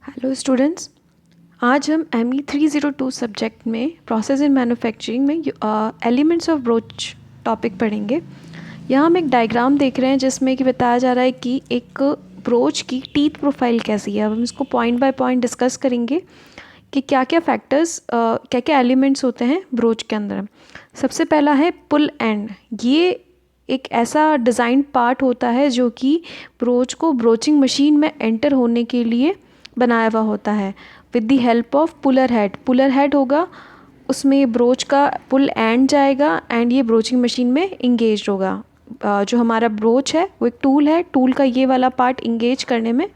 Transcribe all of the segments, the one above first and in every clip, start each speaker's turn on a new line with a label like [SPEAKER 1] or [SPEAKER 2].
[SPEAKER 1] Hello students, आज हम ME 302 subject में प्रोसेस इन मैन्युफैक्चरिंग में एलिमेंट्स ऑफ ब्रोच टॉपिक पढ़ेंगे। यहाँ हम एक डायग्राम देख रहे हैं जिसमें कि बताया जा रहा है कि एक ब्रोच की टीथ प्रोफाइल कैसी है। अब हम इसको पॉइंट बाय पॉइंट डिस्कस करेंगे कि क्या क्या फैक्टर्स, क्या क्या एलिमेंट्स होते हैं ब्रोच के अंदर। सबसे पहला है पुल एंड। ये एक ऐसा डिज़ाइन पार्ट होता है जो कि ब्रोच को ब्रोचिंग मशीन में एंटर होने के लिए बनाया हुआ होता है with the help of puller head. Puller head होगा, उसमें ब्रोच का पुल एंड जाएगा एंड ये ब्रोचिंग मशीन में इंगेज होगा। जो हमारा ब्रोच है वो एक टूल है, टूल का ये वाला पार्ट इंगेज करने में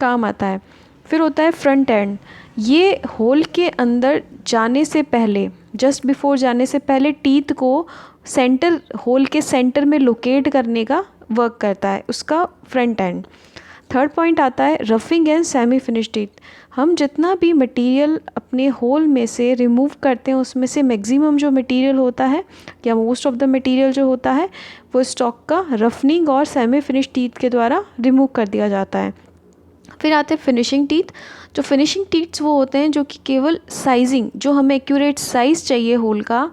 [SPEAKER 1] काम आता है। फिर होता है फ्रंट एंड। ये होल के अंदर जाने से पहले, जस्ट बिफोर जाने से पहले टीथ को सेंटर, होल के सेंटर में लोकेट करने का वर्क करता है, उसका फ्रंट एंड। थर्ड पॉइंट आता है roughing and semi finish teeth. हम जितना भी मटेरियल अपने होल में से रिमूव करते हैं उसमें से मैक्सिमम जो मटेरियल होता है या मोस्ट ऑफ द मटेरियल जो होता है वो स्टॉक का रफनिंग और सेमी फिनिश टीथ के द्वारा रिमूव कर दिया जाता है। फिर आते हैं फिनिशिंग टीथ। जो फिनिशिंग टीथ्स वो होते हैं जो कि केवल साइजिंग, जो हमें एक्यूरेट साइज़ चाहिए होल का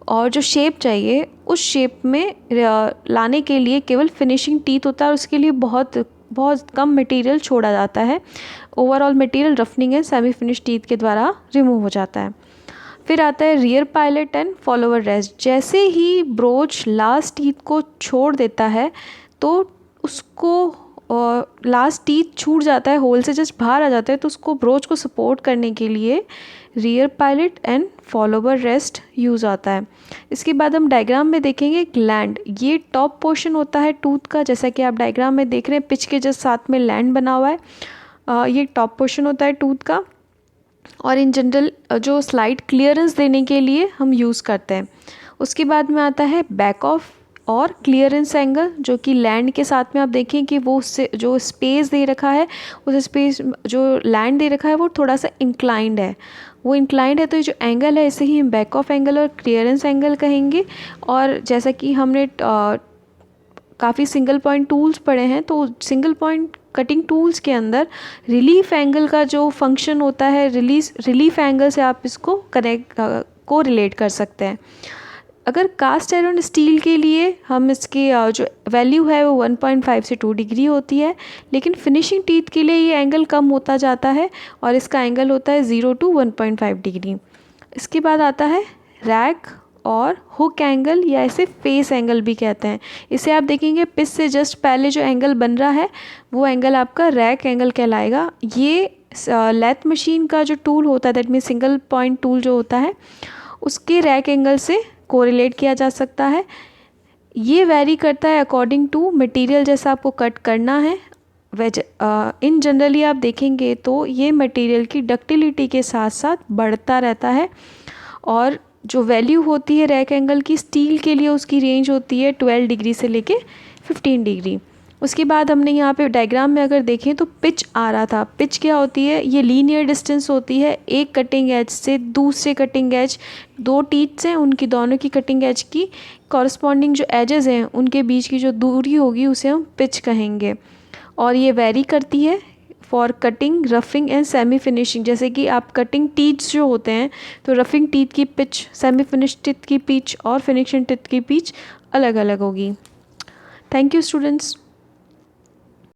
[SPEAKER 1] और जो शेप चाहिए उस शेप में लाने के लिए केवल फिनिशिंग टीथ होता है और उसके लिए बहुत कम मटेरियल छोड़ा जाता है। Overall material roughing and semi finish teeth के द्वारा रिमूव हो जाता है। फिर आता है rear pilot and follower rest. जैसे ही ब्रोच लास्ट टीथ को छोड़ देता है तो उसको लास्ट टीथ छूट जाता है, होल से जस्ट बाहर आ जाता है, तो उसको ब्रोच को सपोर्ट करने के लिए rear pilot and follower rest use आता है। इसके बाद हम डायग्राम में देखेंगे ग्लैंड। ये टॉप पोर्शन होता है टूथ का, जैसा कि आप डायग्राम में देख रहे हैं, पिच के जस्ट साथ में लैंड बना हुआ है। ये टॉप पोर्शन होता है टूथ का और इन जनरल जो स्लाइड क्लियरेंस देने के लिए हम यूज़ करते हैं। उसके बाद में आता है बैक ऑफ और क्लियरेंस एंगल, जो कि लैंड के साथ में आप देखें कि वो उससे जो स्पेस दे रखा है, उस स्पेस जो लैंड दे रखा है वो थोड़ा सा इंक्लाइंड है, वो इंक्लाइंड है, तो ये जो एंगल है इसे ही हम बैक ऑफ एंगल और क्लियरेंस एंगल कहेंगे। और जैसा कि हमने काफ़ी सिंगल पॉइंट टूल्स पढ़े हैं, तो सिंगल पॉइंट कटिंग टूल्स के अंदर रिलीफ एंगल का जो फंक्शन होता है, रिलीफ एंगल से आप इसको को रिलेट कर सकते हैं। अगर कास्ट आयरन स्टील के लिए हम इसकी जो वैल्यू है वो 1.5 से 2 डिग्री होती है, लेकिन फिनिशिंग टीथ के लिए ये एंगल कम होता जाता है और इसका एंगल होता है 0 to 1.5 डिग्री। इसके बाद आता है रैक और हुक एंगल, या इसे फेस एंगल भी कहते हैं। इसे आप देखेंगे पिच से जस्ट पहले जो एंगल बन रहा है वो एंगल आपका रैक एंगल कहलाएगा। ये लेथ मशीन का जो टूल होता है, that mean single point tool जो होता है, उसके रैक एंगल से कोरिलेट किया जा सकता है। ये वेरी करता है अकॉर्डिंग टू मटेरियल जैसा आपको कट करना है। इन जनरली आप देखेंगे तो ये मटेरियल की डक्टिलिटी के साथ साथ बढ़ता रहता है और जो वैल्यू होती है रैक एंगल की स्टील के लिए उसकी रेंज होती है 12 डिग्री से लेके 15 डिग्री। उसके बाद हमने यहाँ पे डायग्राम में अगर देखें तो पिच आ रहा था। पिच क्या होती है? ये लीनियर डिस्टेंस होती है एक कटिंग एज से दूसरे कटिंग एज, दो टीथ्स हैं उनकी दोनों की कटिंग एज की कॉरस्पॉन्डिंग जो एजेस हैं उनके बीच की जो दूरी होगी उसे हम पिच कहेंगे। और ये वेरी करती है for cutting, roughing and semi finishing. जैसे कि आप कटिंग टीथ्स जो होते हैं तो रफिंग टीथ की पिच, सेमी फिनिश टीथ की पिच और फिनिशिंग टीथ की पिच अलग अलग होगी। Thank you students.